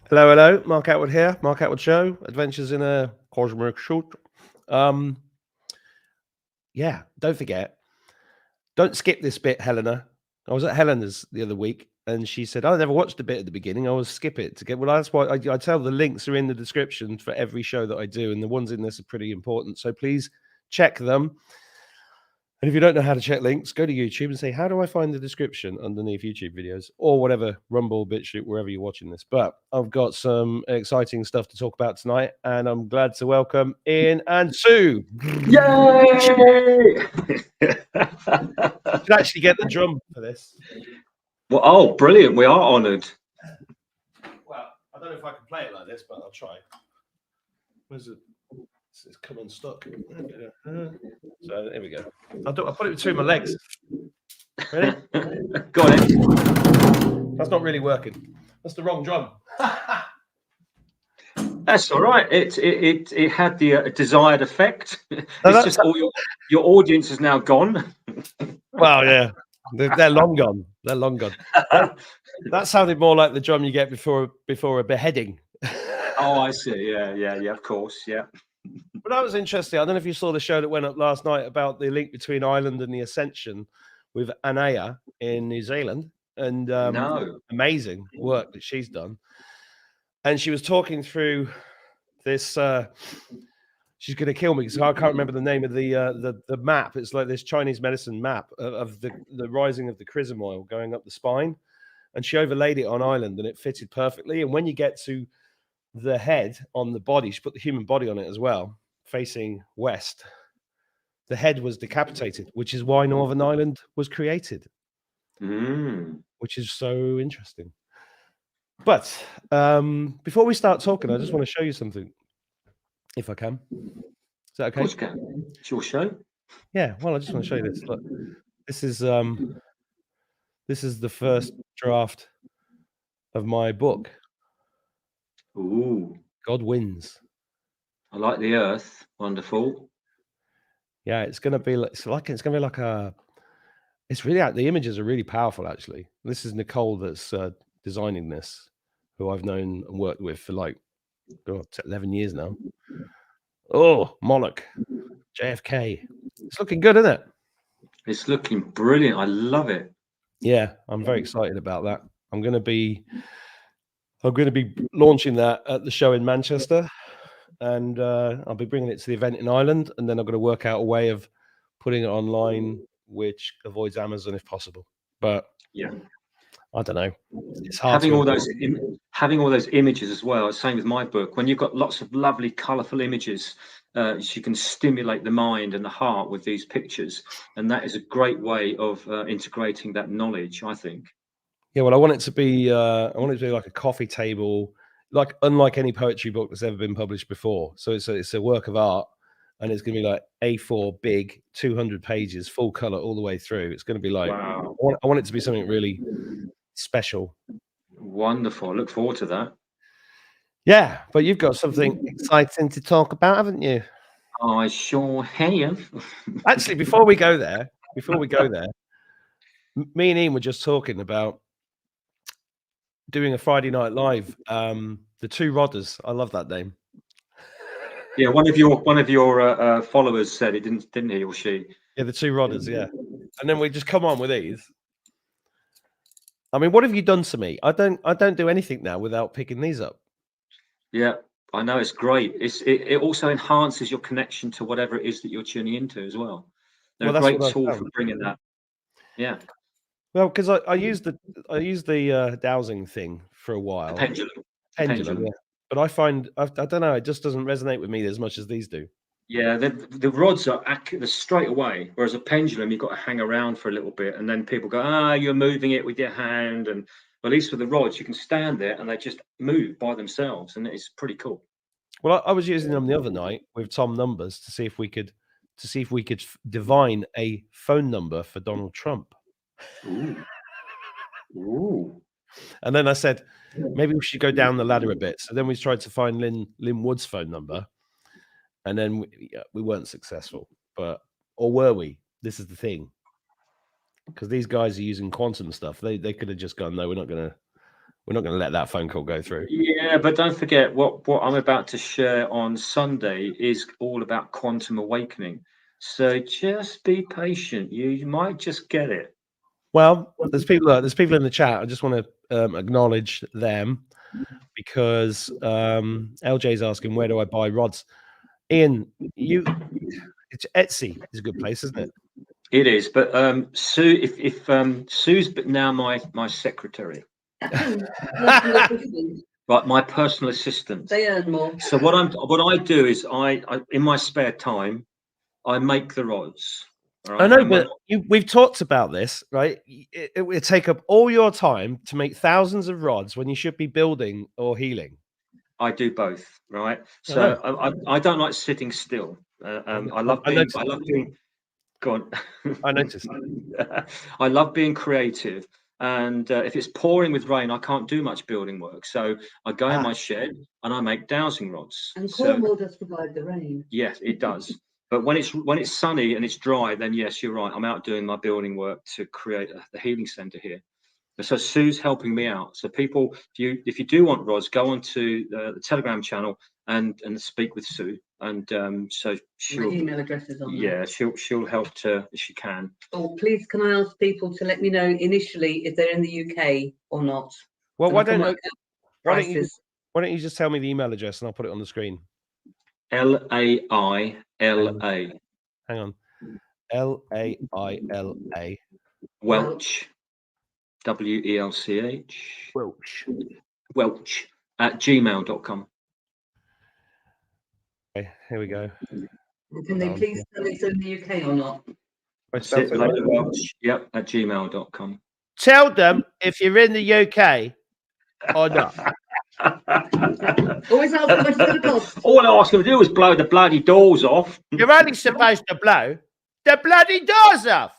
Hello, hello. Mark Atwood here. Mark Atwood Show. Adventures in a cosmic suit. Um, yeah, don't forget. Don't skip this bit, Helena. I was at Helena's the other week, and she said, "I never watched the bit at the beginning. I always skip it to get." Well, that's why I tell the links are in the description for every show that I do, and the ones in this are pretty important. So please check them. And if you don't know how to check links, go to YouTube and say, "How do I find the description underneath YouTube videos or whatever, Rumble, BitChute, wherever you're watching this?" But I've got some exciting stuff to talk about tonight, and I'm glad to welcome Ian and Sue. Yay! Should actually get the drum for this. Well, oh, brilliant. We are honoured. Well, I don't know if I can play it like this, but I'll try. Where's it? It's come unstuck. So there we go. I'll put it between my legs. Ready? Go on then. That's not really working. That's the wrong drum. That's all right. It had the desired effect. No, It's just all your audience is now gone. Well, yeah, they're long gone. They're long gone. That sounded more like the drum you get before a beheading. Oh, I see. Yeah. Of course. Yeah. But that was interesting. I don't know if you saw the show that went up last night about the link between Ireland and the Ascension with Anaya in New Zealand, and No. amazing work that she's done. And she was talking through this. She's going to kill me because I can't remember the name of the map. It's like this Chinese medicine map of the rising of the chrism oil going up the spine, and she overlaid it on Ireland, and it fitted perfectly. And when you get to the head on the body, she put the human body on it as well, facing west. The head was decapitated, which is why Northern Ireland was created, which is so interesting. But before we start talking, I just want to show you something, if I can. Is that okay? Of course you can. It's your show. Yeah. Well, I just want to show you this. Look, this is the first draft of my book. Ooh. God Wins. I like the Earth. Wonderful. Yeah, it's gonna be like a. It's really the images are really powerful. Actually, this is Nicole that's designing this, who I've known and worked with for like 11 years now. Oh, Moloch, JFK. It's looking good, isn't it? It's looking brilliant. I love it. Yeah, I'm very excited about that. I'm going to be launching that at the show in Manchester, and I'll be bringing it to the event in Ireland, and then I'm going to work out a way of putting it online, which avoids Amazon if possible. But yeah, I don't know. It's hard having all those images as well. Same with my book. When you've got lots of lovely, colourful images, you can stimulate the mind and the heart with these pictures, and that is a great way of integrating that knowledge, I think. Yeah, well, I want it to be like a coffee table, like unlike any poetry book that's ever been published before. So it's a work of art, and it's going to be like A4 big, 200 pages, full color all the way through. It's going to be like, wow. I want it to be something really special. Wonderful. I look forward to that. Yeah, but you've got something exciting to talk about, haven't you? I sure have. Actually, before we go there, me and Ian were just talking about doing a Friday Night Live. The Two Rodders. I love that name. Yeah, one of your followers said it, didn't he or she? Yeah, the Two Rodders. Yeah, and then we just come on with these. I mean, what have you done to me? I don't do anything now without picking these up. Yeah, I know, it's great. It also enhances your connection to whatever it is that you're tuning into as well. They're a great tool for bringing that. Yeah. Well, because I used the dowsing thing for a while. The pendulum. Yeah. But I find I don't know, it just doesn't resonate with me as much as these do. Yeah, the rods are accurate straight away, whereas a pendulum you've got to hang around for a little bit, and then people go, you're moving it with your hand, and at least with the rods you can stand there and they just move by themselves, and it's pretty cool. Well, I was using them the other night with Tom Numbers to see if we could divine a phone number for Donald Trump. Ooh. And then I said, maybe we should go down the ladder a bit. So then we tried to find Lynn Wood's phone number, and then we weren't successful. Or were we? This is the thing, because these guys are using quantum stuff. They could have just gone, no, we're not We're not going to let that phone call go through. Yeah, but don't forget what I'm about to share on Sunday is all about quantum awakening. So just be patient. You might just get it. Well, there's people in the chat. I just want to acknowledge them because LJ's asking, where do I buy rods? Ian, it's Etsy is a good place, isn't it? It is, but Sue, if Sue's but now my secretary, right, my personal assistant. They earn more. So what I do is I in my spare time I make the rods. Right? I know, but we've talked about this, right? It would take up all your time to make thousands of rods when you should be building or healing. I do both, right? So I don't like sitting still. I love being. Go on. I noticed. I love being creative, and if it's pouring with rain, I can't do much building work. So I go in my shed and I make dowsing rods. And Cornwall does provide the rain. Yes, it does. But when it's sunny and it's dry, then yes, you're right. I'm out doing my building work to create the healing center here. So Sue's helping me out. So people, if you do want rods, go onto the Telegram channel and speak with Sue. And so My email address is on there. Yeah, she'll help if she can. Oh, please, can I ask people to let me know initially if they're in the UK or not? Well, why don't you just tell me the email address and I'll put it on the screen. Laila. Hang on. Laila. Welch. WELCH. Welch. Welch at gmail.com. Okay, here we go. Can they please tell if they're in the UK or not? Welch, yep, at gmail.com. Tell them if you're in the UK or not. Always ask them to the cost. All I asked them to do was blow the bloody doors off. You're only supposed to blow the bloody doors off.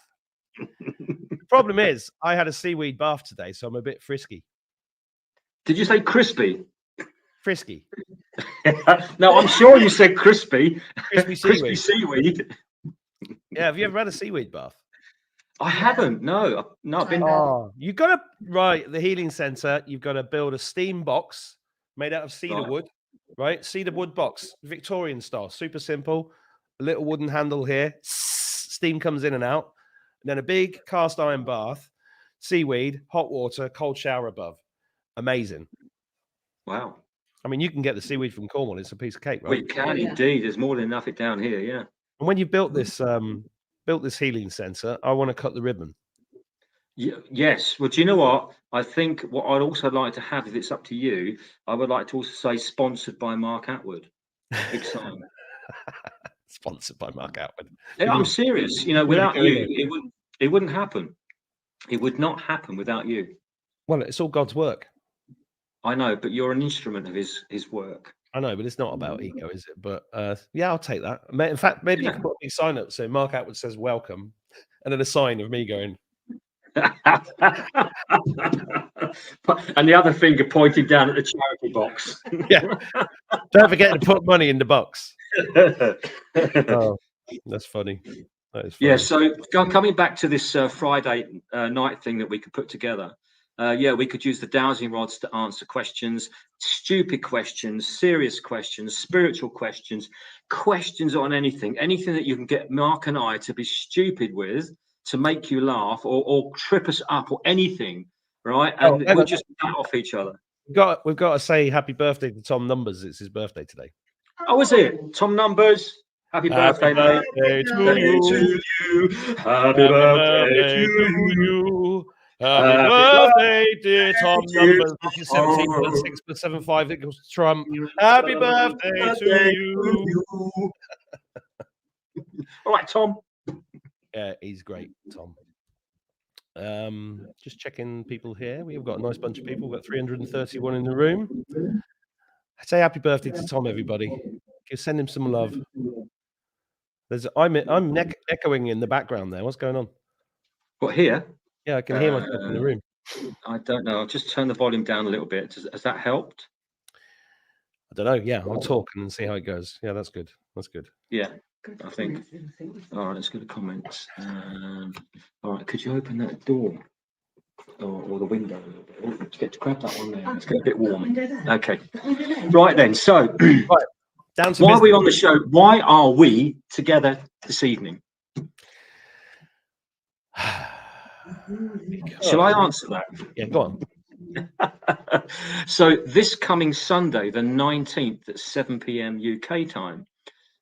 The problem is, I had a seaweed bath today, so I'm a bit frisky. Did you say crispy? Frisky. No, I'm sure you said crispy. Crispy seaweed. Crispy seaweed. Yeah, have you ever had a seaweed bath? I haven't. No, I've been. Oh, you got to the healing center. You've got to build a steam box made out of cedar wood, right? Cedar wood box, Victorian style, super simple. A little wooden handle here. Steam comes in and out. And then a big cast iron bath, seaweed, hot water, cold shower above. Amazing. Wow. I mean, you can get the seaweed from Cornwall. It's a piece of cake, right? We can indeed. There's more than enough it down here. Yeah. And when you built this healing center, I want to cut the ribbon. Yes. Well, do you know what? I think what I'd also like to have, if it's up to you, I would like to also say sponsored by Mark Atwood. Big sign. Sponsored by Mark Atwood. Yeah, I'm serious. You know, without you, it wouldn't happen. It would not happen without you. Well, it's all God's work. I know, but you're an instrument of his work. I know, but it's not about ego, is it? But yeah, I'll take that. In fact, maybe you can put a sign up so Mark Atwood says welcome, and then a sign of me going. And the other finger pointed down at the charity box. Yeah. Don't forget to put money in the box. Oh, that's funny. That is funny. Yeah, so coming back to this Friday night thing that we could put together. We could use the dowsing rods to answer questions, stupid questions, serious questions, spiritual questions, questions on anything that you can get Mark and I to be stupid with, to make you laugh or trip us up or anything, right? And we'll just bat off each other. We've got to say happy birthday to Tom Numbers. It's his birthday today. Oh, is it? Tom Numbers. Happy birthday, mate. To you. Happy birthday to you. Happy birthday, dear Tom Numbers. 17 plus 6 plus 7 5 equals Trump. Happy birthday to you. All right, Tom. Yeah, he's great, Tom. Just checking people here. We've got a nice bunch of people. We've got 331 in the room. Say happy birthday to Tom, everybody. Send him some love. I'm echoing in the background there. What's going on? What, here? Yeah, I can hear myself in the room. I don't know. I'll just turn the volume down a little bit. Has that helped? I don't know. Yeah, I'll talk and see how it goes. Yeah, that's good. That's good. Yeah, I think. All right, let's go to comments. All right, could you open that door? or the window a little bit. Oh, let's get to grab that one there. It's getting a bit warm. Okay. Right then. So, Right, down to why are we business. on the show? Why are we together this evening? Shall I answer that? Yeah, go on. So this coming Sunday, the 19th at 7 p.m. UK time,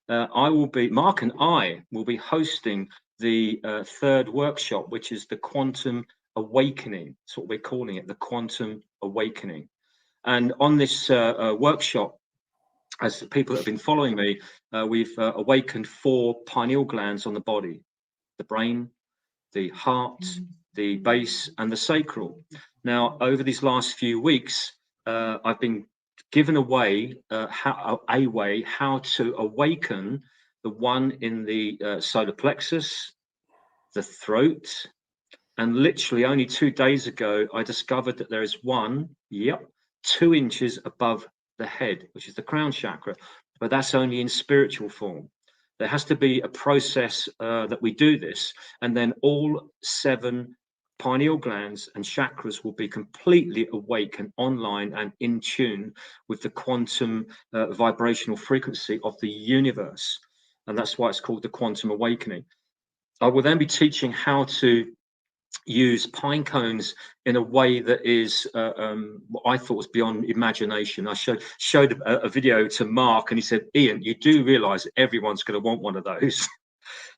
Mark and I will be hosting the third workshop, which is the Quantum Awakening. That's what we're calling it, the Quantum Awakening. And on this workshop, as the people that have been following me, we've awakened 4 pineal glands on the body: the brain, the heart, the base, and the sacral. Now, over these last few weeks, I've been given away a way how to awaken the one in the solar plexus, the throat, and literally only 2 days ago, I discovered that there is one, 2 inches above the head, which is the crown chakra, but that's only in spiritual form. There has to be a process that we do this, and then all 7 pineal glands and chakras will be completely awake and online and in tune with the quantum vibrational frequency of the universe. And that's why it's called the Quantum Awakening. I will then be teaching how to use pine cones in a way that is what I thought was beyond imagination. I showed a video to Mark, and he said, "Ian, you do realize everyone's going to want one of those."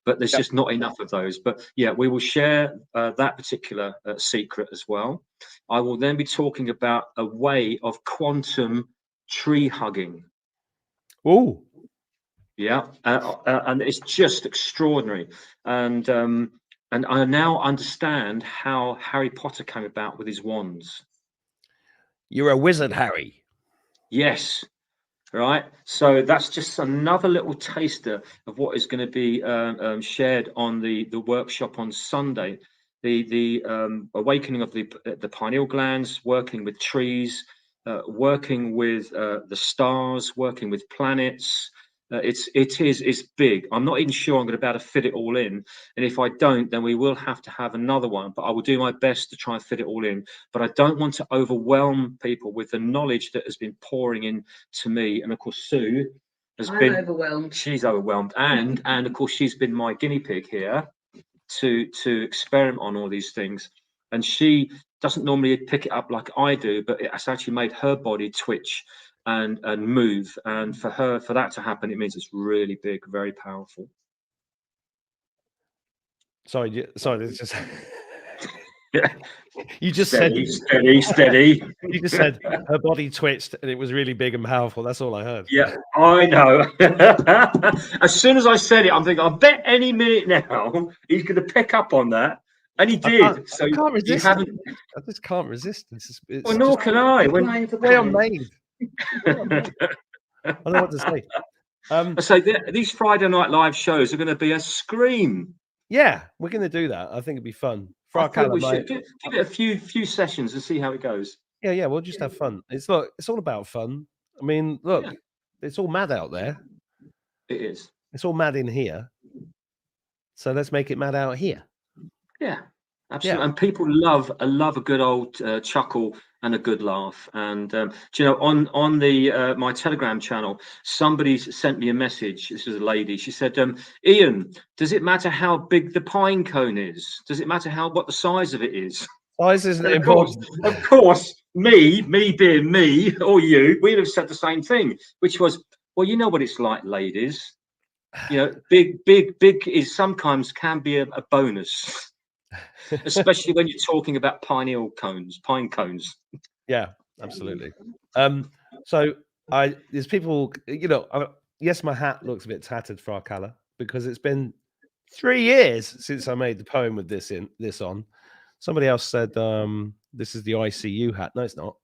But there's just not enough of those. But yeah, we will share that particular secret as well. I will then be talking about a way of quantum tree hugging. Oh, yeah, and it's just extraordinary. And I now understand how Harry Potter came about with his wands. you're a wizard, Harry. Yes. Right. So that's just another little taster of what is going to be shared on the workshop on Sunday. The awakening of the pineal glands, working with trees, working with the stars, working with planets. It's big. I'm not even sure I'm going to be able to fit it all in, and if I don't, then we will have to have another one. But I will do my best to try and fit it all in. But I don't want to overwhelm people with the knowledge that has been pouring in to me. And of course, Sue has been overwhelmed. She's overwhelmed, and of course, she's been my guinea pig here to experiment on all these things. And she doesn't normally pick it up like I do, but it's actually made her body twitch and move. And for that to happen, it means it's really big, very powerful. Sorry, it's just Yeah. you just Steady. You just said her body twitched and it was really big and powerful. That's all I heard. Yeah, I know. As soon as I said it, I'm thinking, I bet any minute now he's going to pick up on that. And he did. I can't resist. I just can't resist. It's well, nor can I. The way I'm made. I don't know what to say. So these Friday night live shows are going to be a scream. Yeah, we're going to do that. I think it'd be fun. I think we should give it a few sessions and see how it goes. Yeah, we'll just have fun. It's all about fun. I mean, look, it's all mad out there. It is. It's all mad in here. So let's make it mad out here. Yeah, absolutely. Yeah. And people love a good old chuckle and a good laugh. And do you know, on the my Telegram channel, somebody sent me a message. This is a lady. She said, "Ian, does it matter how big the pine cone is? Does it matter what the size of it is?" Size isn't important. Of course, me being me, or you, we'd have said the same thing, which was, well, you know what it's like, ladies. You know, big is sometimes can be a bonus. Especially when you're talking about pine cones. Yeah, absolutely. So there's people, you know, yes, my hat looks a bit tattered for Gala because it's been 3 years since I made the poem with this on. Somebody else said this is the ICU hat. No, it's not.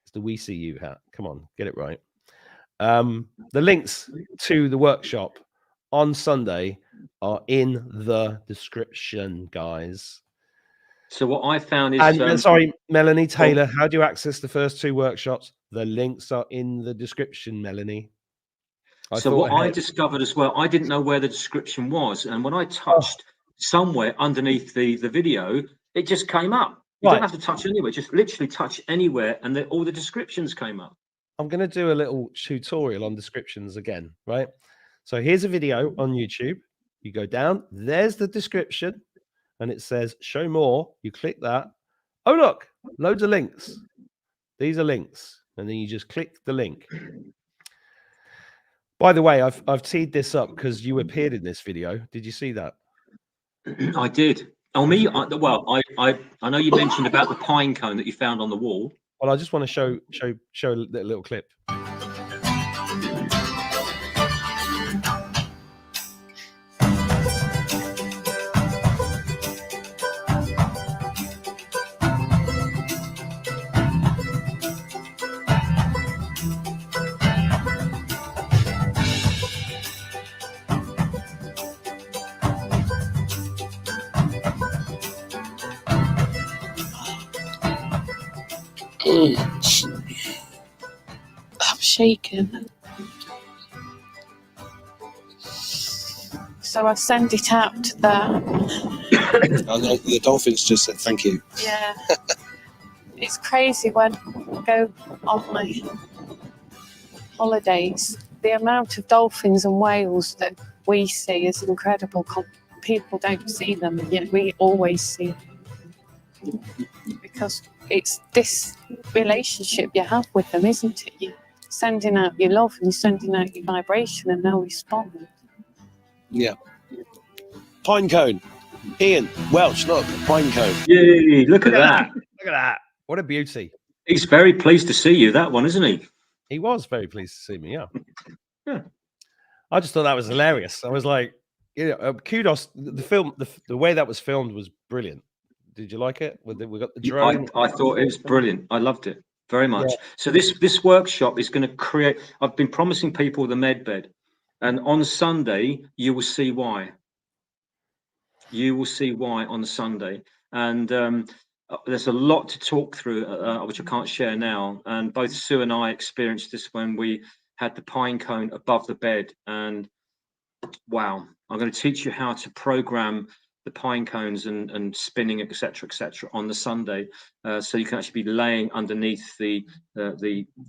It's the We See You hat. Come on, get it right. The links to the workshop on Sunday are in the description, guys. So what I found is... sorry, Melanie Taylor, how do you access the first 2 workshops? The links are in the description, Melanie. I discovered as well, I didn't know where the description was. And when I touched somewhere underneath the video, it just came up. You Right. don't have to touch anywhere, just literally touch anywhere, and all the descriptions came up. I'm going to do a little tutorial on descriptions again, right? So here's a video on YouTube. You go down, there's the description, and it says show more. You click that. Oh, look, loads of links. These are links. And then you just click the link. By the way, I've teed this up because you appeared in this video. Did you see that? I did. Oh, me? I know you mentioned about the pine cone that you found on the wall. Well, I just want to show a little clip. I'm shaking. So I send it out to The dolphins just said thank you. yeah. It's crazy when I go on my holidays. The amount of dolphins and whales that we see is incredible. People don't see them, yet we always see them. Because it's this relationship you have with them, isn't it? You're sending out your love and you're sending out your vibration and they'll respond. Yeah. Pine cone. Ian, Welch, look, pine cone. Yay, look at that. Look at that. What a beauty. He's very pleased to see you, that one, isn't he? He was very pleased to see me, yeah. Yeah. I just thought that was hilarious. I was like, you know, kudos. The film, the way that was filmed was brilliant. Did you like it? We got the drone. I thought it was brilliant. I loved it very much. Yeah. So this workshop is going to create. I've been promising people the med bed, and on Sunday you will see why. You will see why on Sunday, and there's a lot to talk through, which I can't share now. And both Sue and I experienced this when we had the pine cone above the bed, and wow, I'm going to teach you how to program the pine cones and spinning, etc., on the Sunday, so you can actually be laying underneath the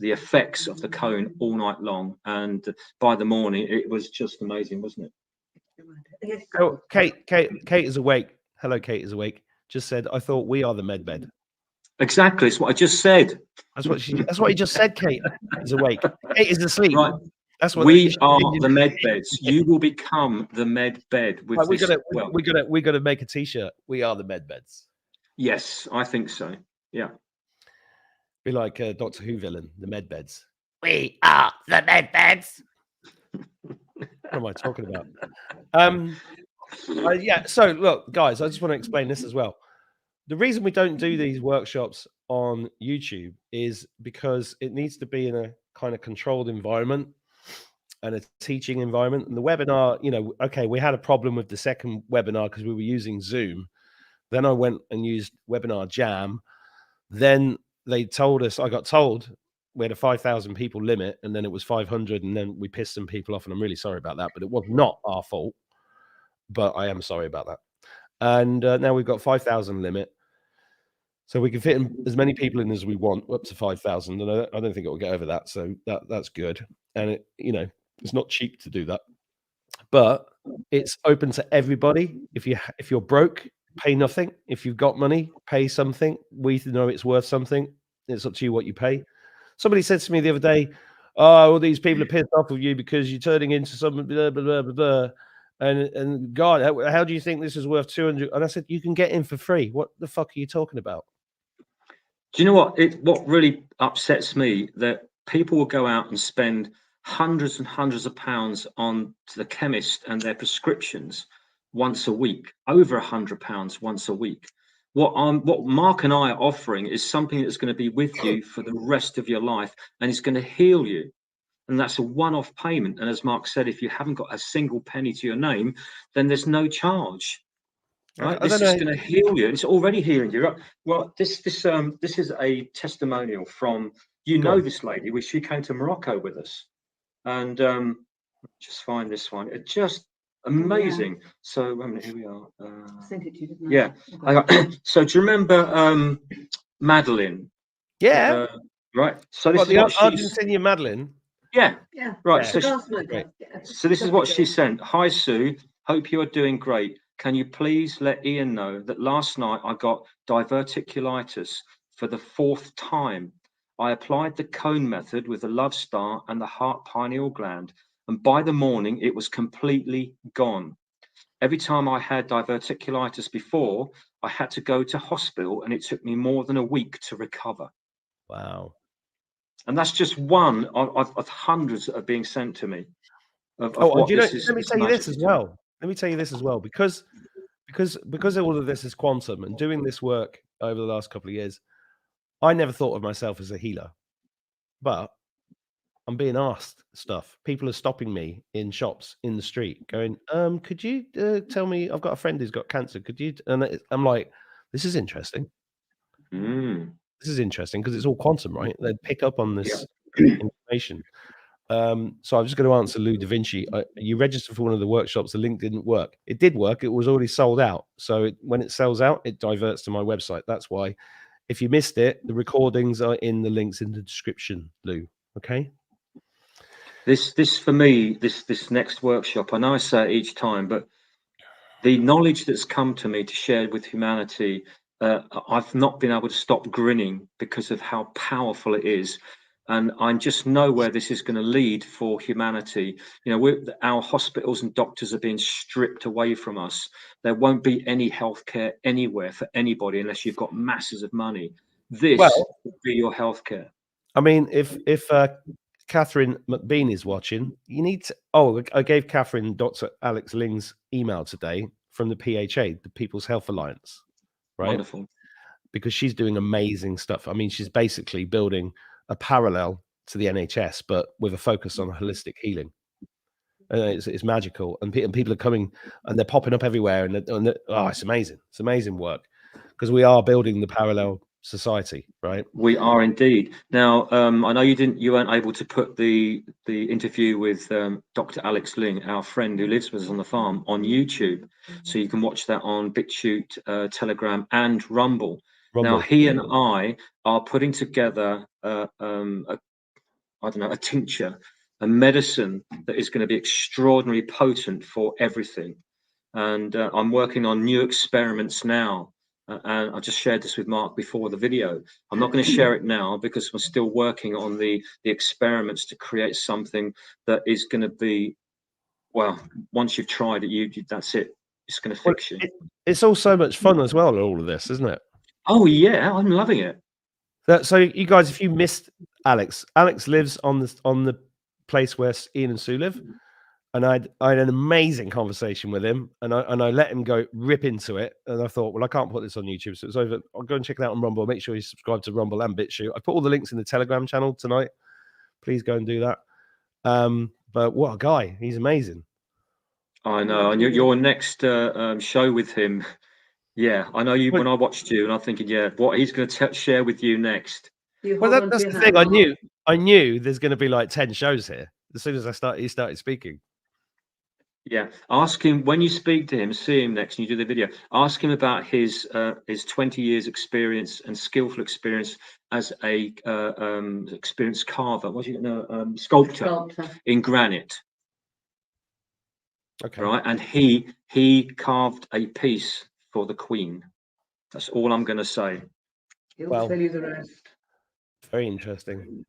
effects of the cone all night long. And by the morning, it was just amazing, wasn't it? Oh, Kate is awake. Hello, Kate is awake. Just said, I thought we are the med bed. Exactly, it's what I just said. That's what he just said. Kate is awake. Kate is asleep. Right. That's what We are the med beds. You will become the med bed with Right, this. we gotta make a t-shirt. We are the med beds. Yes, I think so. Yeah. Be like a Doctor Who villain, the med beds. We are the med beds. What am I talking about? Yeah. So look, guys, I just want to explain this as well. The reason we don't do these workshops on YouTube is because it needs to be in a kind of controlled environment and a teaching environment. And the webinar, you know, okay, we had a problem with the second webinar because we were using Zoom. Then I went and used Webinar Jam. Then they told us, I got told we had a 5,000 people limit, and then it was 500, and then we pissed some people off, and I'm really sorry about that, but it was not our fault, but I am sorry about that. And now we've got 5,000 limit, so we can fit in as many people in as we want, up to 5,000, and I don't think it will get over that, so that's good. And it, you know, it's not cheap to do that, but it's open to everybody. If you're broke, pay nothing. If you've got money, pay something. We know it's worth something. It's up to you what you pay. Somebody said to me the other day, "Oh, all these people are pissed off with you because you're turning into some blah blah blah blah blah." And God, how do you think this is worth 200? And I said, you can get in for free. What the fuck are you talking about? Do you know what? What really upsets me that people will go out and spend hundreds and hundreds of pounds on to the chemist and their prescriptions once a week, over £100 once a week. What Mark and I are offering is something that's going to be with you for the rest of your life, and it's going to heal you. And that's a one-off payment. And as Mark said, if you haven't got a single penny to your name, then there's no charge. Right? This is going to heal you. It's already healing you. Right? Well, this is a testimonial from this lady. She came to Morocco with us, and just find this one. It just Amazing. So, wait a minute, here we are. I sent it to you, didn't I? Yeah. Okay. I got, so, do you remember Madeline? Yeah. Right. So, this What, is the what she's. Argentinian Madeline? Yeah. Yeah. Right. Yeah. So, The last night, Great. yeah. so this is what she Lovely sent. Hi, Sue. Hope you are doing great. Can you please let Ian know that last night I got diverticulitis for the 4th time? I applied the cone method with the Love Star and the heart pineal gland, and by the morning it was completely gone. Every time I had diverticulitis before, I had to go to hospital, and it took me more than a week to recover. Wow. And that's just one of hundreds that are being sent to me. Of Oh, and what you know, this is. let me This tell you this magic's as doing. well. Let me tell you this as well, because all of this is quantum, and doing this work over the last couple of years, I never thought of myself as a healer, but I'm being asked stuff. People are stopping me in shops in the street, going, could you tell me? I've got a friend who's got cancer. Could you? And I'm like, this is interesting. Mm. This is interesting because it's all quantum, right? They'd pick up on this information. So I'm just going to answer Lou Da Vinci. You registered for one of the workshops. The link didn't work. It did work. It was already sold out. So when it sells out, it diverts to my website. That's why. If you missed it, the recordings are in the links in the description, Lou. Okay. This for me, this next workshop, I know I say it each time, but the knowledge that's come to me to share with humanity, I've not been able to stop grinning because of how powerful it is. And I just know where this is going to lead for humanity. You know, our hospitals and doctors are being stripped away from us. There won't be any healthcare anywhere for anybody unless you've got masses of money. This Well, will be your healthcare. I mean, if Catherine McBean is watching, you need to. Oh, I gave Catherine Dr. Alex Ling's email today from the PHA, the People's Health Alliance, right? Wonderful. Because she's doing amazing stuff. I mean, she's basically building a parallel to the NHS, but with a focus on holistic healing. It's magical, and people are coming, and they're popping up everywhere, and oh, it's amazing. It's amazing work because we are building the parallel society, right? We are indeed. Now, I know you weren't able to put the interview with Dr. Alex Ling, our friend who lives with us on the farm, on YouTube, so you can watch that on BitChute, Telegram, and Rumble. Now, he and I are putting together a tincture, a medicine that is going to be extraordinarily potent for everything. And I'm working on new experiments now. And I just shared this with Mark before the video. I'm not going to share it now because we're still working on the experiments to create something that is going to be, well, once you've tried it, that's it. It's going to fix you. It's all so much fun as well, all of this, isn't it? Oh, yeah, I'm loving it. So you guys, if you missed Alex lives on the place where Ian and Sue live. And I had an amazing conversation with him, and I let him go rip into it. And I thought, well, I can't put this on YouTube, so it's over. I'll go and check it out on Rumble. Make sure you subscribe to Rumble and BitChute. I put all the links in the Telegram channel tonight. Please go and do that. But what a guy! He's amazing. I know. And your next show with him, yeah, I know you. When I watched you, and I'm thinking, yeah, what he's going to share with you next. Well, that's the thing. I knew there's going to be like 10 shows here as soon as he started speaking. Yeah, ask him when you speak to him, see him next, and you do the video. Ask him about his 20 years experience and skillful experience as a experienced carver. What do you know? Sculptor in granite. Okay. Right, and he carved a piece for the Queen. That's all I'm going to say. He'll tell you the rest. Very interesting.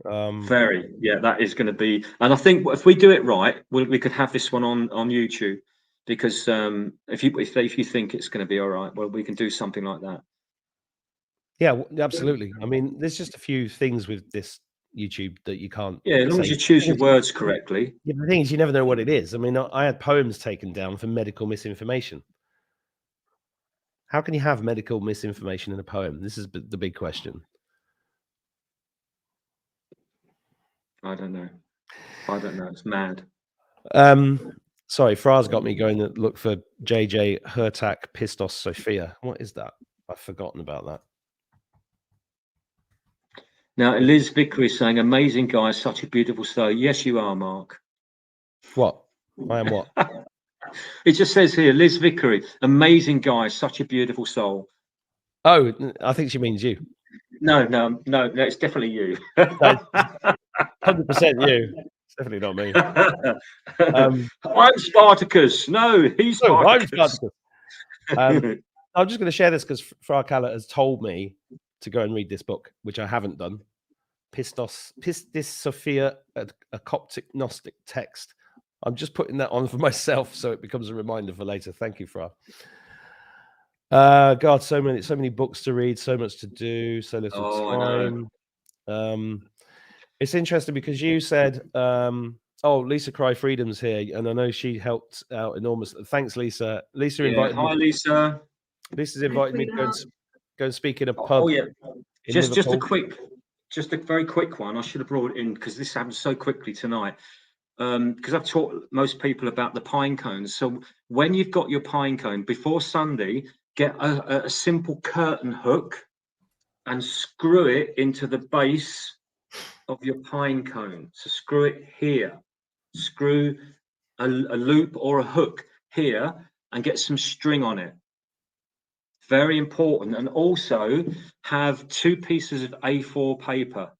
Very, yeah, that is going to be, and I think if we do it right, we could have this one on YouTube, because if you think it's going to be all right, well, we can do something like that. Yeah, absolutely. I mean, there's just a few things with this YouTube that you can't. Yeah, as long as you choose your words correctly. Yeah, the thing is, you never know what it is. I mean, I had poems taken down for medical misinformation. How can you have medical misinformation in a poem? This is the big question. I don't know. It's mad. Sorry, Fraz got me going to look for JJ Hertak Pistos Sophia. What is that? I've forgotten about that. Now, Liz Vickery is saying, amazing guy, such a beautiful soul. Yes, you are, Mark. What? I am what? It just says here, Liz Vickery, amazing guy, such a beautiful soul. Oh, I think she means you. No, it's definitely you. 100% you. It's definitely not me. I'm Spartacus. No, he's Oh, I'm Spartacus. Spartacus. I'm just going to share this because Fra Gala has told me to go and read this book, which I haven't done. Pistis Sophia, a Coptic Gnostic text. I'm just putting that on for myself so it becomes a reminder for later. Thank you, Fra. God, so many books to read, so much to do, so little time. It's interesting because you said, Lisa Cry Freedom's here, and I know she helped out enormously. Thanks, Lisa. Lisa invited me. Hi, Lisa. Lisa's invited me to go and speak in a pub. Oh yeah, just a very quick one. I should have brought it in because this happened so quickly tonight. Because I've taught most people about the pine cones. So when you've got your pine cone before Sunday, get a simple curtain hook and screw it into the base of your pine cone. So screw it here, screw a loop or a hook here and get some string on it. Very important. And also have 2 pieces of A4 paper.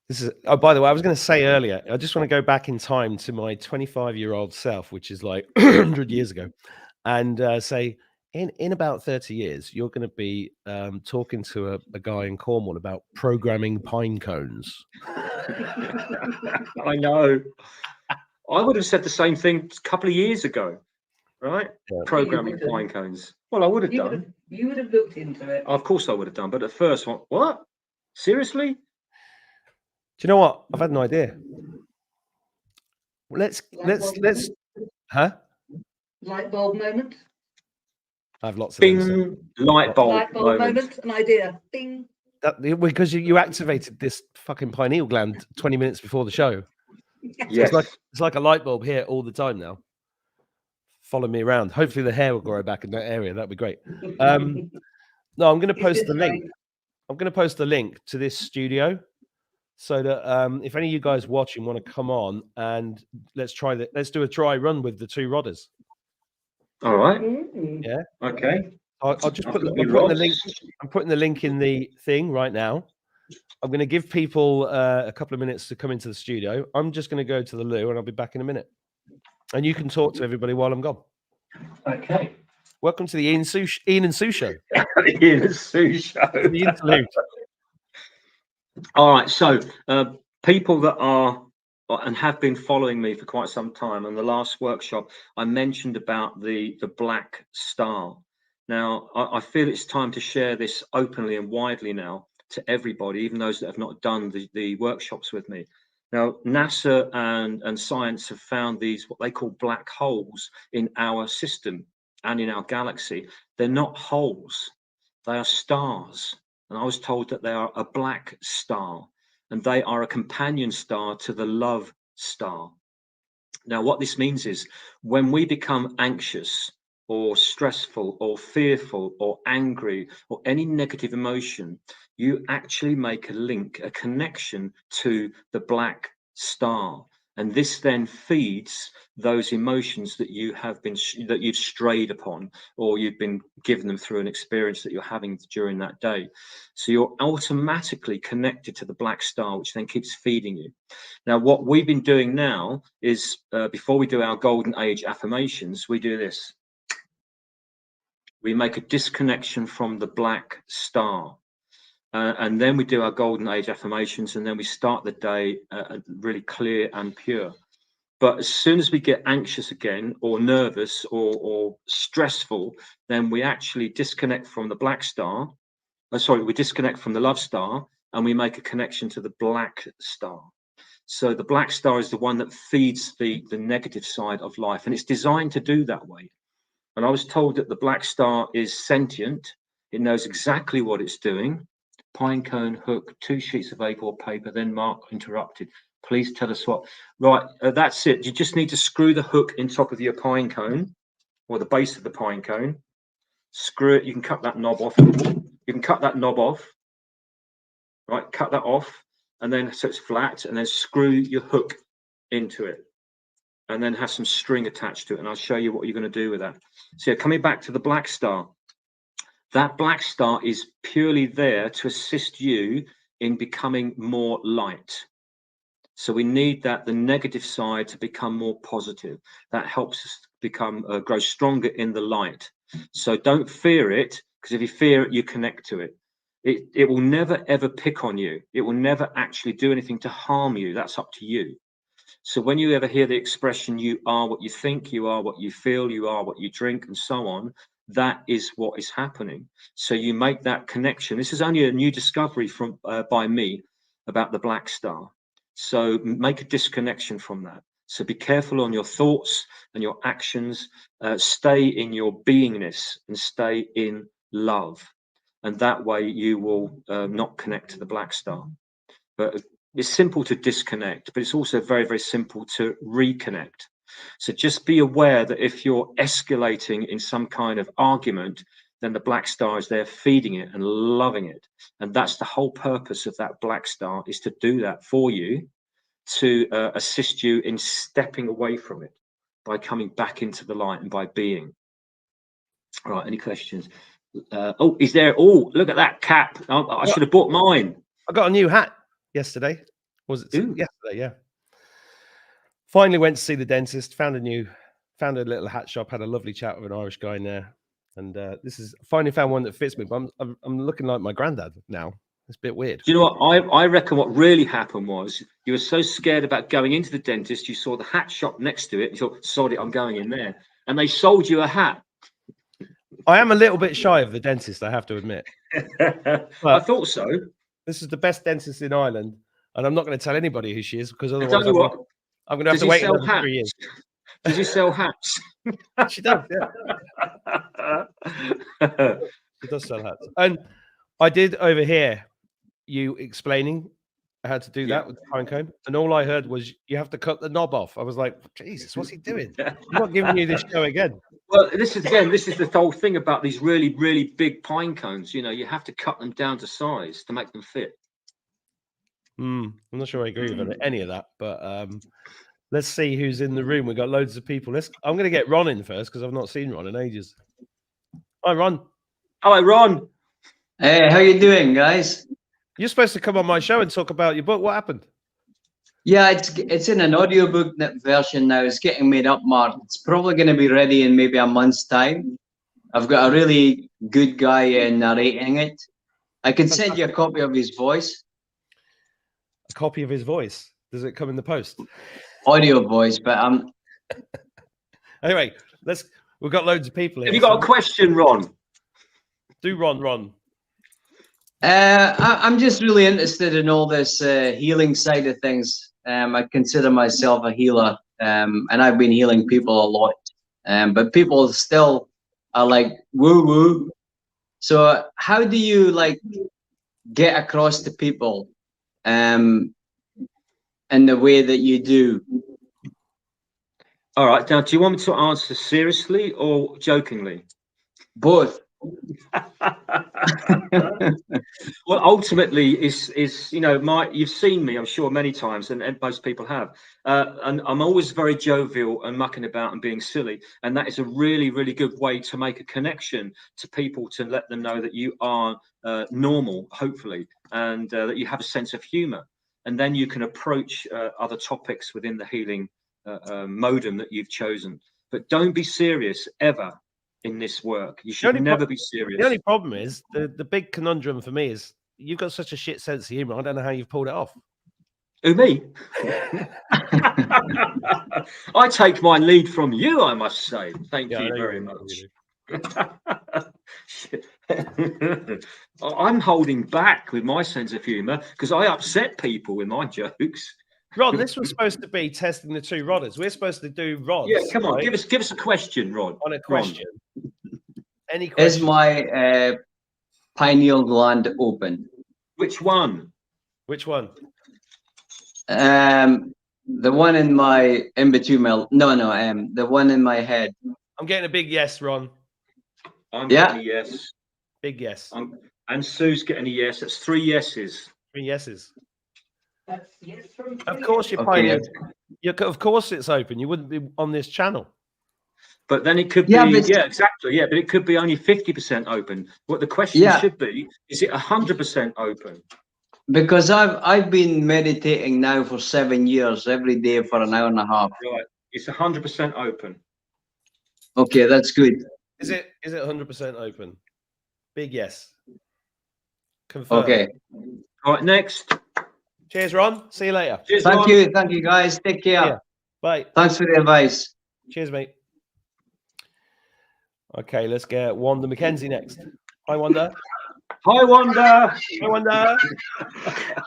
This is, by the way, I was going to say earlier, I just want to go back in time to my 25-year-old self, which is like 100 years ago, and say, in about 30 years, you're going to be talking to a guy in Cornwall about programming pine cones. I know. I would have said the same thing a couple of years ago, right? Yeah. Programming pine cones. Well, I would have done. You would have looked into it. Of course I would have done. But at first, what? Seriously? Do you know what? I've had an idea. Let's huh? Light bulb moment. I have lots of Bing, them, so. light bulb moment. An idea. Bing. Because you activated this fucking pineal gland 20 minutes before the show. Yes. So it's like a light bulb here all the time now. Follow me around. Hopefully the hair will grow back in that area. That'd be great. No, I'm going to post the link. I'm going to post the link to this studio so that if any of you guys watching want to come on and let's do a dry run with the 2 rodders. All right. Yeah. Okay. I'll just put the link. I'm putting the link in the thing right now. I'm going to give people a couple of minutes to come into the studio. I'm just going to go to the loo and I'll be back in a minute. And you can talk to everybody while I'm gone. Okay. Welcome to the Ian and Sue show. Ian and Sue show. The interlude. All right. So people that are and have been following me for quite some time, and the last workshop I mentioned about the black star. Now I feel it's time to share this openly and widely now to everybody, even those that have not done the workshops with me. Now, NASA and science have found these, what they call black holes in our system and in our galaxy. They're not holes, they are stars. And I was told that they are a black star, and they are a companion star to the love star. Now, what this means is when we become anxious or stressful or fearful or angry or any negative emotion, you actually make a link, a connection to the black star. And this then feeds those emotions that you have been, that you've strayed upon, or you've been given them through an experience that you're having during that day. So you're automatically connected to the black star, which then keeps feeding you. Now, what we've been doing now is before we do our golden age affirmations, we do this. We make a disconnection from the black star. And then we do our golden age affirmations, and then we start the day really clear and pure. But as soon as we get anxious again, or nervous, or stressful, then we actually disconnect from the black star. We disconnect from the love star, and we make a connection to the black star. So the black star is the one that feeds the negative side of life, and it's designed to do that way. And I was told that the black star is sentient. It knows exactly what it's doing. Pine cone hook, 2 sheets of A4 paper. Then Mark interrupted. Please tell us what. Right, that's it. You just need to screw the hook in top of your pine cone, or the base of the pine cone. Screw it. You can cut that knob off. You can cut that knob off. Right, cut that off, and then so it's flat, and then screw your hook into it. and then has some string attached to it, and I'll show you what you're going to do with that. So coming back to the black star, that black star is purely there to assist you in becoming more light. So we need that, the negative side, to become more positive. That helps us become grow stronger in the light. So don't fear it, because if you fear it, you connect to it. It will never ever pick on you. It will never actually do anything to harm you. That's up to you. So when you ever hear the expression, you are what you think, you are what you feel, you are what you drink, and so on, that is what is happening. So you make that connection. This is only a new discovery from by me about the black star. So make a disconnection from that. So be careful on your thoughts and your actions. Stay in your beingness and stay in love. And that way you will not connect to the black star. But it's simple to disconnect, but it's also very, very simple to reconnect. So just be aware that if you're escalating in some kind of argument, then the black star is there feeding it and loving it. And that's the whole purpose of that black star, is to do that for you, to assist you in stepping away from it by coming back into the light and by being. All right, any questions? Oh, is there? Oh, look at that cap. I should have bought mine. I got a new hat yesterday. Was it Ooh. yesterday? Yeah. Finally went to see the dentist. Found a little hat shop. Had a lovely chat with an Irish guy in there, and finally found one that fits me. But I'm looking like my granddad now. It's a bit weird. Do you know what? I reckon what really happened was you were so scared about going into the dentist, you saw the hat shop next to it, and you thought, "Sod it, I'm going in there," and they sold you a hat. I am a little bit shy of the dentist, I have to admit. I thought so. This is the best dentist in Ireland, and I'm not going to tell anybody who she is, because otherwise I'm going to have to wait another 3 years. Does he sell hats? She does, yeah. She does sell hats. And I did overhear you explaining how to do that with the pine cone, and all I heard was you have to cut the knob off. I was like, Jesus, what's he doing? I'm not giving you this show again. Well, this is the whole thing about these really, really big pine cones. You know, you have to cut them down to size to make them fit. I'm not sure I agree with any of that, but let's see who's in the room. We've got loads of people. I'm going to get Ron in first, because I've not seen Ron in ages. Hi, Ron. Hi, Ron. Hey, how you doing, guys? You're supposed to come on my show and talk about your book. What happened? Yeah, it's in an audiobook version now. It's getting made up, Mark. It's probably going to be ready in maybe a month's time. I've got a really good guy narrating it. I can send you a copy of his voice. A copy of his voice? Does it come in the post? Audio voice, but Anyway, we've got loads of people here. Have you got a question, Ron? Do Ron. I'm just really interested in all this healing side of things. I consider myself a healer, and I've been healing people a lot. But people still are like woo-woo. So how do you get across to people in the way that you do? All right. Now, do you want me to answer seriously or jokingly? Both. Well, ultimately, is you've seen me, I'm sure, many times, and most people have, and I'm always very jovial and mucking about and being silly, and that is a really, really good way to make a connection to people, to let them know that you are normal, hopefully, and that you have a sense of humor, and then you can approach other topics within the healing modem that you've chosen. But don't be serious ever in this work. You should never be serious. The only problem is the big conundrum for me is you've got such a shit sense of humor. I don't know how you've pulled it off. Who, me? I take my lead from you, I must say. Thank you very much. I'm holding back with my sense of humor because I upset people with my jokes. Ron, this was supposed to be testing the two rodders. We're supposed to do rods. Yeah, come on, give us a question, Rod. On a question. Any question? Is my pineal gland open? Which one? Which one? The one in between my the one in my head. I'm getting a big yes, Ron. I'm getting a yes. Big yes. And Sue's getting a yes. That's 3 yeses. 3 yeses. That's yes from Of course, you're Okay. Of course it's open. You wouldn't be on this channel. But then it could Yeah, be, but- yeah, exactly, yeah, but it could be only 50% open. What the question Yeah. should be, is it 100% open? Because I've been meditating now for 7 years, every day for an hour and a half. Right, it's 100% open. Okay, that's good. Is it 100% open? Big yes. Confirmed. Okay. All right, next. Cheers, Ron. See you later. Cheers, Thank Ron. you. Thank you, guys. Take care. Yeah. Bye. Thanks for the advice. Cheers, mate. Okay, let's get Wanda Mackenzie next. Hi, Wanda. Hi, Wanda. Hi, Wanda.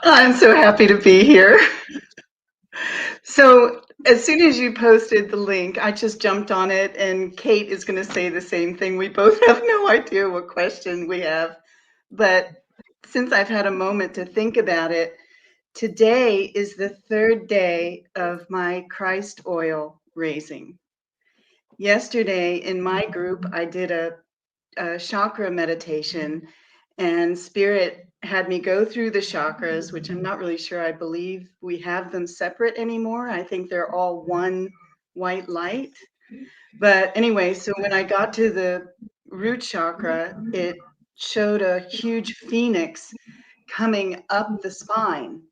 I'm so happy to be here. So as soon as you posted the link, I just jumped on it, and Kate is going to say the same thing. We both have no idea what question we have, but since I've had a moment to think about it, today is the 3rd day of my Christ oil raising. Yesterday in my group, I did a chakra meditation, and Spirit had me go through the chakras, which I'm not really sure I believe we have them separate anymore. I think they're all one white light. But anyway, so when I got to the root chakra, it showed a huge phoenix coming up the spine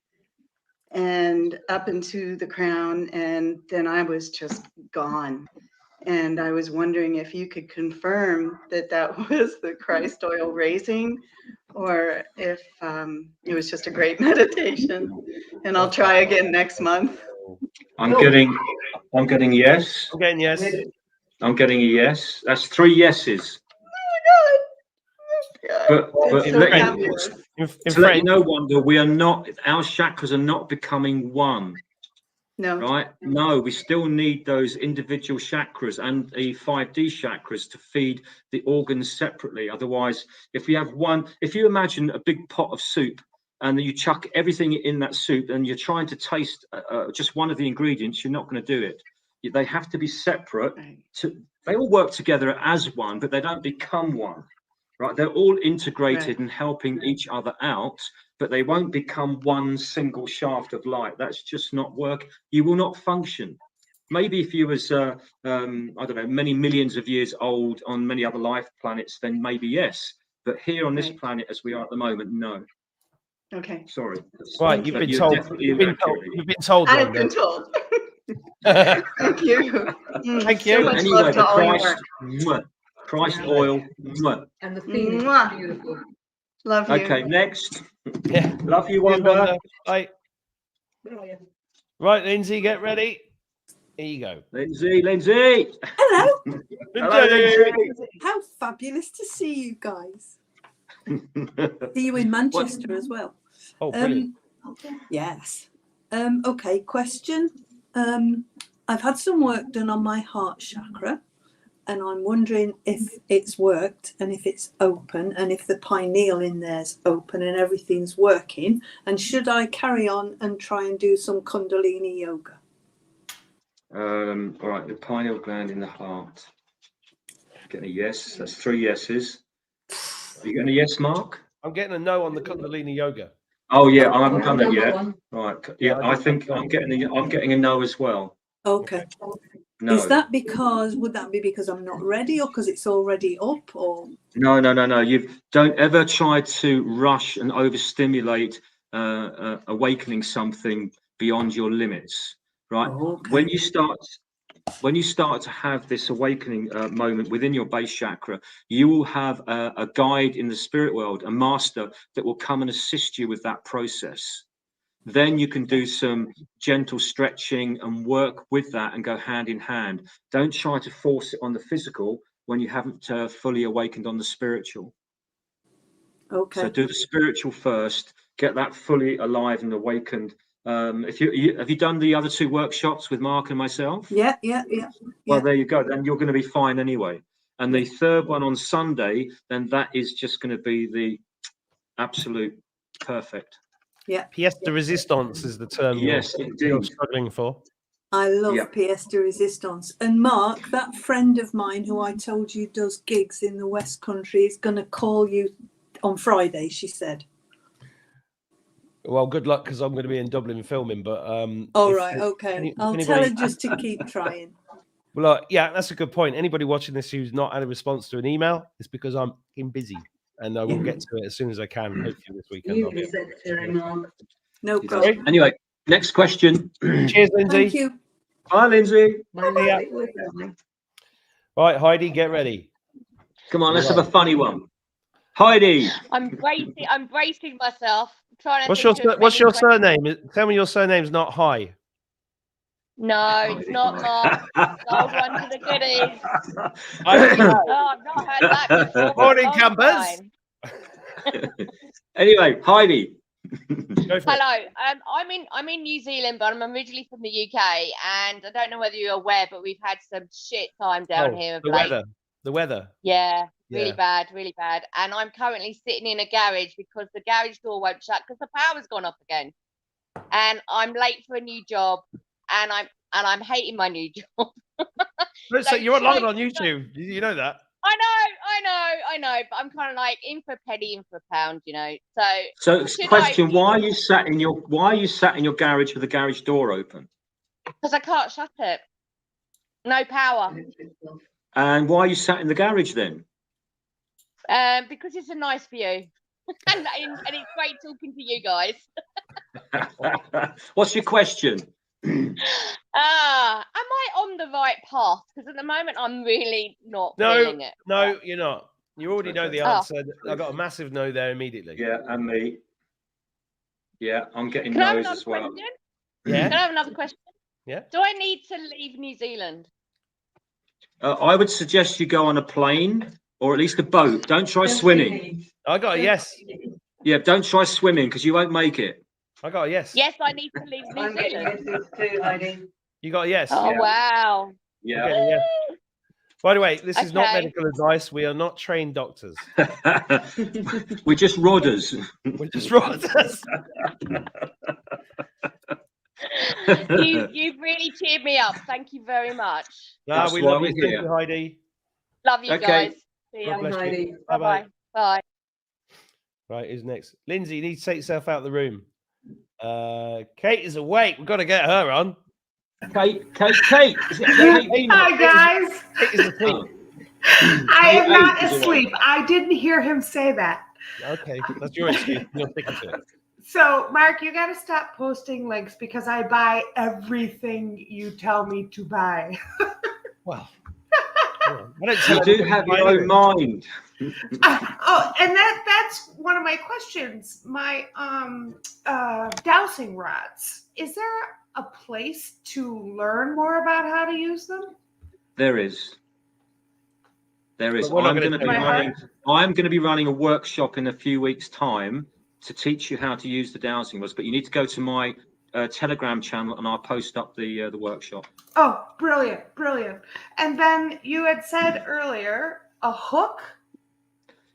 and up into the crown, and then I was just gone. And I was wondering if you could confirm that that was the Christ oil raising, or if it was just a great meditation. And I'll try again next month. I'm getting yes. Again, yes. I'm getting a yes. That's 3 yeses. Yeah, But it's so let you- fabulous. In to let you French, know, Wanda, we are not, our chakras are not becoming one, No. right? No, we still need those individual chakras and the 5D chakras to feed the organs separately. Otherwise, if we have one, if you imagine a big pot of soup and you chuck everything in that soup and you're trying to taste just one of the ingredients, you're not going to do it. They have to be separate. Right. They all work together as one, but they don't become one. Right, they're all integrated Right. and helping each other out, but they won't become one single shaft of light. That's just not work. You will not function. Maybe if you was, I don't know, many millions of years old on many other life planets, then maybe yes. But here on this Right. planet, as we are at the moment, no. Okay. Sorry. right, But you've been you're told. definitely You've been told. accurate. You've been told, I've Wanda. been told. Thank you. Thank So you. much Anyway, love to the all your Christ, work. Christ oil. And the phoenix Mwah. is beautiful. Love you. Okay, next. Yeah. Love you, Cheers, Wanda. Wanda. Bye. Where are you? Right, Lindsay, get ready. Here you go. Lindsay. Hello. Hello, Lindsay. How fabulous to see you guys. See you in Manchester as well. Oh, brilliant. Yes. Okay, question. I've had some work done on my heart chakra, and I'm wondering if it's worked and if it's open and if the pineal in there's open and everything's working. And should I carry on and try and do some Kundalini yoga? All right, the pineal gland in the heart. Getting a yes. That's 3 yeses. Are you getting a yes, Mark? I'm getting a no on the Kundalini yoga. Oh yeah, I haven't done I've that yet. one. Right. Yeah, I I just think haven't I'm getting a no as well. Okay. No. Is that because, would that be because I'm not ready or because it's already up or? No. You don't ever try to rush and overstimulate awakening something beyond your limits. Right. Okay. When you start to have this awakening moment within your base chakra, you will have a guide in the spirit world, a master that will come and assist you with that process. Then you can do some gentle stretching and work with that and go hand in hand. Don't try to force it on the physical when you haven't fully awakened on the spiritual. Okay. So do the spiritual first, get that fully alive and awakened. Have you done the other 2 workshops with Mark and myself? Yeah. Well, there you go. Then you're going to be fine anyway. And the 3rd one on Sunday, then that is just going to be the absolute perfect. Yeah. Pièce de résistance is the term Yes, you're indeed. struggling for. I love Yeah. pièce de résistance. And Mark, that friend of mine who I told you does gigs in the West Country is going to call you on Friday, she said. Well, good luck because I'm going to be in Dublin filming. But All if- right, okay. if I'll tell anybody- her just to keep trying. Well, yeah, that's a good point. Anybody watching this who's not had a response to an email, it's because I'm busy, and I will get to it as soon as I can. Hopefully this weekend. I'll You be can able to- secretary, Mark. No He does. problem. Anyway, next question. Cheers, Lindsay. Thank you. Hi, Lindsay. Yeah. Right, Heidi, get ready. Come on, let's have a funny one. Heidi. I'm bracing myself. Trying to What's think your of What's many your questions. surname? Tell me your surname's not High. No, it's not Mark. Old one to the goodies. I know. Oh, I've not heard that before. for a Morning, long campers. time. Anyway, Heidi. Go for it. Hello. I'm in New Zealand, but I'm originally from the UK, and I don't know whether you're aware, but we've had some shit time down Oh, here of the late. weather. The weather. Yeah, really Yeah. bad, really bad. And I'm currently sitting in a garage because the garage door won't shut because the power's gone off again. And I'm late for a new job, and I'm hating my new job. So So you're live straight- on YouTube. You know that. I know, but I'm kind of like in for a penny, in for a pound, you know. So, Should question: I- Why are you sat in your garage with the garage door open? Because I can't shut it. No power. And why are you sat in the garage then? Because it's a nice view. and it's great talking to you guys. What's your question? Am I on the right path? Because at the moment I'm really not No, feeling it. no, you're not. You already know the Oh. answer. I got a massive no there immediately. Yeah, and me. Yeah, I'm getting Can I have no's another as well. question? Yeah. Can I have another question? Yeah. Do I need to leave New Zealand? I would suggest you go on a plane or at least a boat. Don't try swimming. I got a yes. Yeah, don't try swimming because you won't make it. I got a yes. Yes, I need to leave New I'm getting Zealand. yeses too, Heidi. You got a yes. Oh Yeah. wow. Yeah. Okay, yeah. By the way, this is not Okay. medical advice. We are not trained doctors. We're just rodders. We're just rotters. You've really cheered me up. Thank you very much. No, That's we why love we're you. Thank here. you, Heidi. Love you Okay. guys. See God ya. bless you. Heidi. Bye bye. Bye-bye. Bye. Right, who's next? Lindsay, you need to take yourself out of the room. Kate is awake. We've got to get her on. Kate. Is it Kate? Hi, guys. Kate is asleep. I am not Kate is asleep. I didn't hear him say that. Okay, that's your excuse. You're sticking to it. So, Mark, you got to stop posting links because I buy everything you tell me to buy. Well, I don't tell You do everybody have to buy your own anything. mind. Oh, and that's one of my questions. My dowsing rods. Is there a place to learn more about how to use them? There is. There is. But we're not I'm gonna going to tell be you. running. I'm going to be running a workshop in a few weeks' time to teach you how to use the dowsing rods. But you need to go to my Telegram channel, and I'll post up the workshop. Oh, brilliant, brilliant. And then you had said earlier a hook.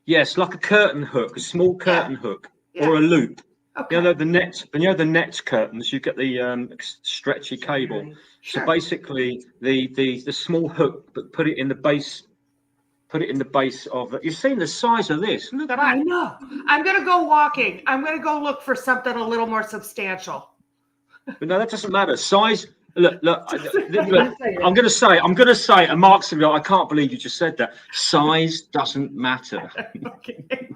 Yes, like a curtain hook, a small curtain hook, Yeah. or a loop. Okay. You know the net. You know the net curtains. You get the stretchy cable. Sure. So basically, the small hook, but put it in the base. Put it in the base of it. You've seen the size of this. Look at I that. know. I'm going to go walking. I'm going to go look for something a little more substantial. But no, that doesn't matter. Size. Look. I'm going to say, and Mark's going to be like, I can't believe you just said that. Size doesn't matter. Okay.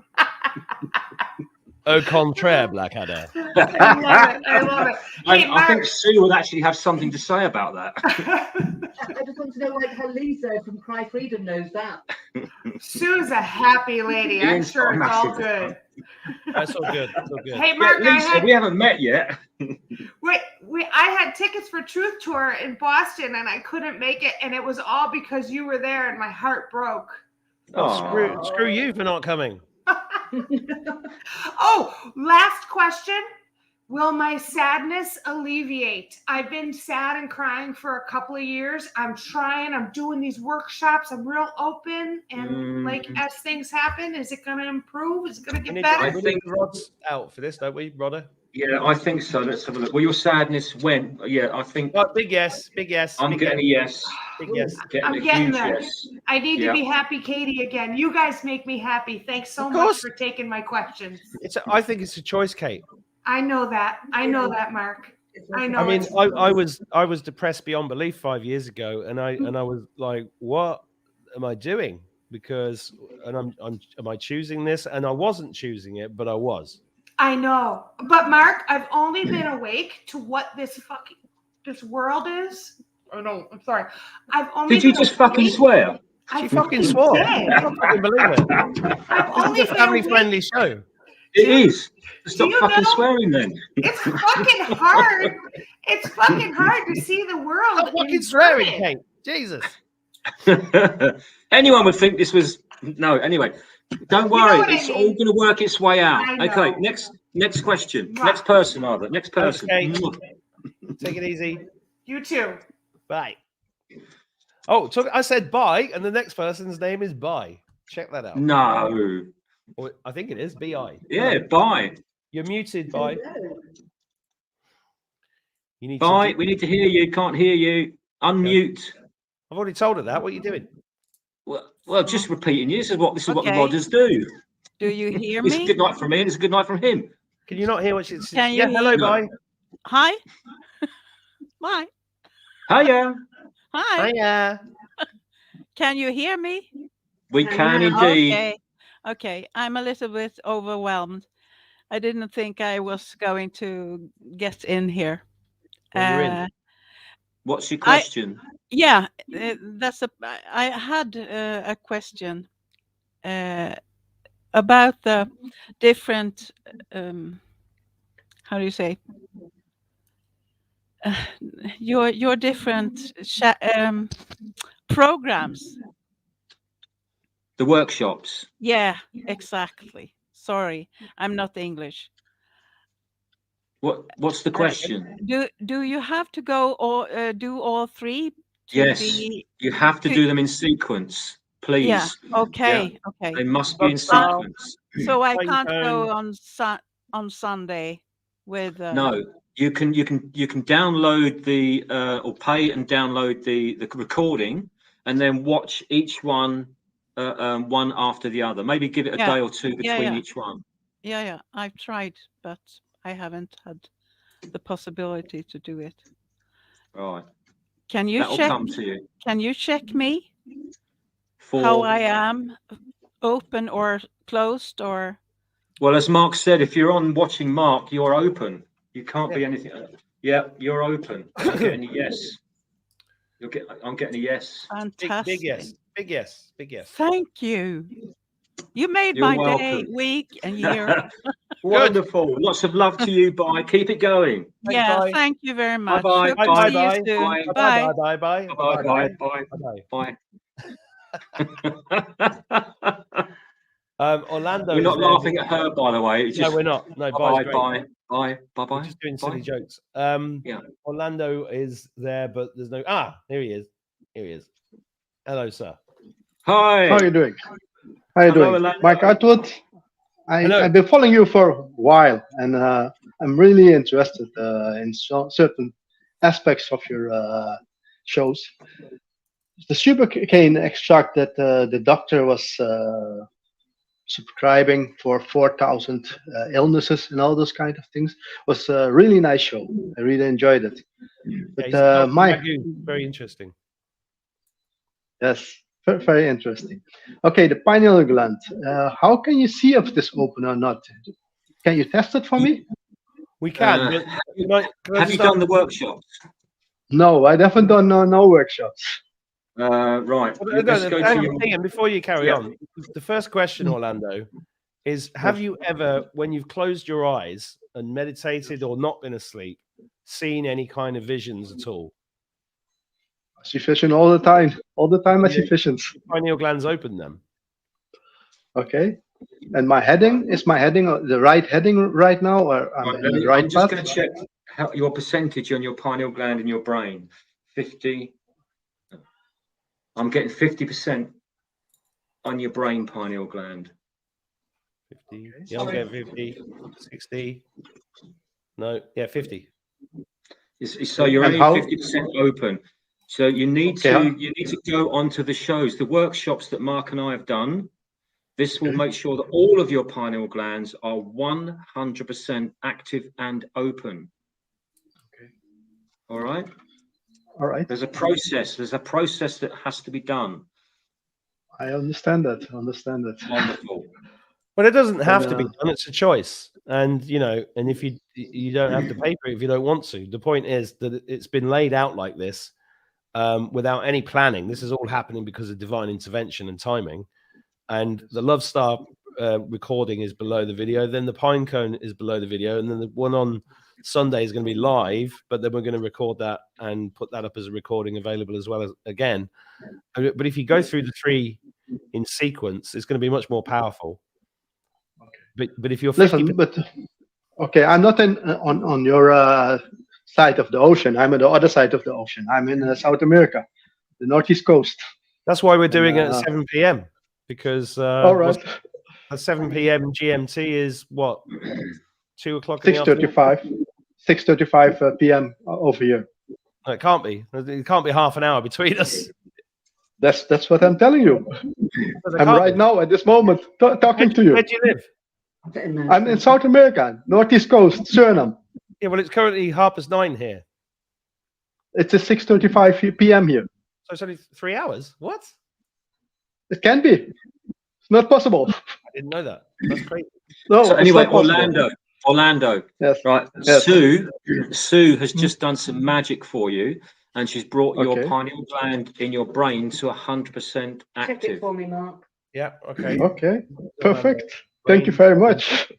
Au contraire, Blackadder. I love it. I love it. Hey, I think Mark. Sue would actually have something to say about that. I just want to know, like, how Lisa from Cry Freedom knows that. Sue's a happy lady. I'm Ian's sure got it's all massive- good. That's all good. That's all good. Hey, Mark, Lisa, we haven't met yet. I had tickets for Truth Tour in Boston and I couldn't make it, and it was all because you were there, and my heart broke. Oh, screw you for not coming. Oh, last question. Will my sadness alleviate? I've been sad and crying for a couple of years. I'm trying. I'm doing these workshops. I'm real open. And like, as things happen, is it going to improve? Is it going to We get need, better? we need the rods out for this, don't we, Rodder? Yeah, I think so. Let's have a look. Well, your sadness went. Yeah, I think Oh, big yes. Big yes. I'm big getting a yes. yes. Big yes. I'm a getting huge there. yes. I need Yeah. to be happy, Katie, again. You guys make me happy. Thanks so Of much course. for taking my questions. I think it's a choice, Kate. I know that. I know that, Mark. I know. I mean, it's- I was depressed beyond belief 5 years ago, and I was like, what am I doing? Because am I choosing this? And I wasn't choosing it, but I was. I know. But Mark, I've only been awake to what this world is. Oh no, I'm sorry. I've only. Did you just fucking swear? She fucking swore. I can't fucking believe it. I've This is a family-friendly show. It is. Stop fucking swearing then. It's fucking hard. It's fucking hard to see the world. Stop fucking in swearing, German. Kate. Jesus. Anyone would think this was no. Anyway, don't worry. It's all going to work its way out. I know. Okay. Next question. Right. Next person, rather. Next person. Okay. Take it easy. You too. Bye. Oh, I said bye, and the next person's name is Bye. Check that out. No. Or I think it is BI. Yeah, bye. You're muted, Bye. You need Bye. some- We need to hear you. Can't hear you. Unmute. I've already told her that. What are you doing? Well, just repeating you. This is what the Okay. Rodders do. Do you hear It's a me? good night from me, and it's a good night from him. Can you not hear what she's Can you Yeah, hello, hear- Bye. Hi. Bye. Hiya. Hi. Hiya. Can you hear me? We can indeed. Okay. Okay. I'm a little bit overwhelmed. I didn't think I was going to get in here. Well, you're in. What's your question? Yeah, I had a question about the different, how do you say, your different programs. The workshops. Yeah, exactly. Sorry, I'm not English. What's the question? Do you have to go or do all three? To Yes, be, you have to do them in sequence, please. Yeah. Okay. Yeah. Okay. They must be in So- sequence. So I Fine can't go tone. on Sunday with. No, you can download the or pay and download the recording, and then watch each one one after the other. Maybe give it a Yeah. day or two between Yeah. each one. Yeah. I've tried, but I haven't had the possibility to do it. Right, Can you that'll check? come to you. Can you check me For how I am, open or closed or? well, as Mark said, if you're on watching Mark, you're open. You can't be anything. Yeah, you're open. I'm getting a yes. I'm getting a yes. Fantastic. Big yes. Big yes. Big yes. Thank you. You made You're my day, welcome. week, and year. Wonderful. Lots of love to you. Bye. Keep it going. Yeah, bye. thank you very much. Bye-bye. Hope to Bye, see you bye. soon. Bye. Bye. Bye. Bye. Bye. Bye. Bye. Bye. Orlando. We're not is there. laughing at her, by the way. It's No, just we're not. No, bye. Bye's great. Bye. Bye. Bye. We're Bye. just doing silly Bye. jokes. Yeah. Orlando is there, but there's no. Here he is. Here he is. Hello, sir. Hi. How are you doing? How are you Hello, doing? Orlando. Mike Atwood, Hello. I've been following you for a while, and I'm really interested in certain aspects of your shows. The sugarcane extract that the doctor was subscribing for 4,000 illnesses and all those kind of things was a really nice show. I really enjoyed it. But Yeah, he's my very interesting. yes, very interesting. Okay, the pineal gland. How can you see if it's open or not? Can you test it for me? We can. Have you done the workshops? No, I haven't done no workshops. Right. Well, Let's go to your... Ian, before you carry Yeah. on, the first question, Orlando, is: have you ever, when you've closed your eyes and meditated or not been asleep, seen any kind of visions at all? I see vision all the time. All the time I see visions. Pineal glands open them. Okay. And my heading, is my heading the right heading right now, or I'm in the right I'm just path? going to check your percentage on your pineal gland in your brain. 50. I'm getting 50% on your brain pineal gland. 50. Yeah, I'm getting 50, 60. No, yeah, 50. So you're And only how- 50% open. So you need Okay. to go onto the shows, the workshops that Mark and I have done. This will make sure that all of your pineal glands are 100% active and open. Okay. All right. All right. There's a process. There's a process that has to be done. I understand that. Wonderful. Well, it doesn't have to be done. It's a choice, and and if you don't have to pay for it if you don't want to. The point is that it's been laid out like this, without any planning. This is all happening because of divine intervention and timing. And the Love Star recording is below the video. Then the Pine Cone is below the video, and then the one on Sunday is going to be live. But then we're going to record that and put that up as a recording available as well as again. But if you go through the 3 in sequence, it's going to be much more powerful. But if you're 50 okay, I'm not on your side of the ocean. I'm on the other side of the ocean. I'm in South America, the Northeast coast. That's why we're doing it at 7 p.m. because all right, at 7 p.m. GMT is what 2 o'clock. 6:35 p.m. over here. No, it can't be. It can't be half an hour between us. That's what I'm telling you. I'm right now at this moment talking to you. Where do you live? I'm in South America, Northeast coast, Suriname. Yeah, well, it's currently 9:30 here. It's a 6:35 p.m. here. So it's only 3 hours. What? It can be. It's not possible. I didn't know that. That's crazy. No. So anyway, Orlando. Yes. Right. Yes. Sue has just done some magic for you, and she's brought your Okay. pineal gland in your brain to 100% active. Check it for me, Mark. Yeah. Okay. Okay. Perfect. Thank you very much.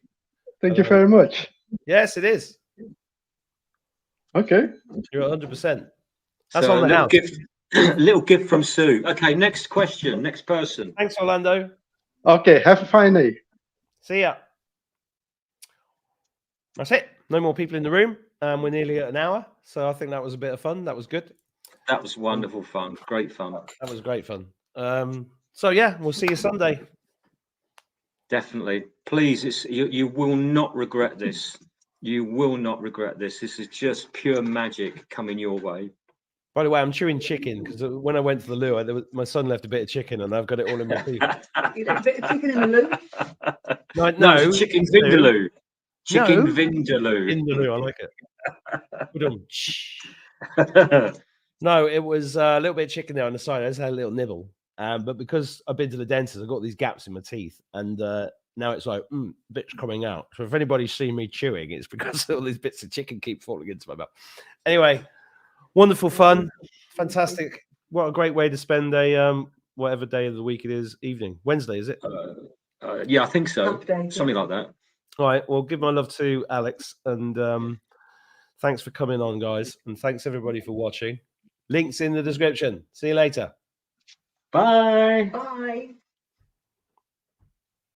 Thank you very much. Yes, it is. Okay. You're 100%. That's So on the house. Little gift from Sue. Okay, next question. Next person. Thanks, Orlando. Okay. Have a fine day. See ya. That's it. No more people in the room. We're nearly at an hour, so I think that was a bit of fun. That was good. That was wonderful fun. Great fun. That was great fun. So yeah, we'll see you Sunday. Definitely. Please, you will not regret this. You will not regret this. This is just pure magic coming your way. By the way, I'm chewing chicken because when I went to the loo, my son left a bit of chicken and I've got it all in my teeth. You left a bit of chicken in the loo? No, it's chicken vindaloo. Chicken No. vindaloo. Vindaloo, I like it. No, it was a little bit of chicken there on the side. I just had a little nibble. But because I've been to the dentist, I've got these gaps in my teeth, and now it's like bits coming out. So if anybody's seen me chewing, it's because all these bits of chicken keep falling into my mouth. Anyway, wonderful fun, fantastic. What a great way to spend a whatever day of the week it is. Evening, Wednesday, is it? Yeah, I think so. Something like that. All right. Well, give my love to Alex, and thanks for coming on, guys, and thanks everybody for watching. Links in the description. See you later. Bye. Bye.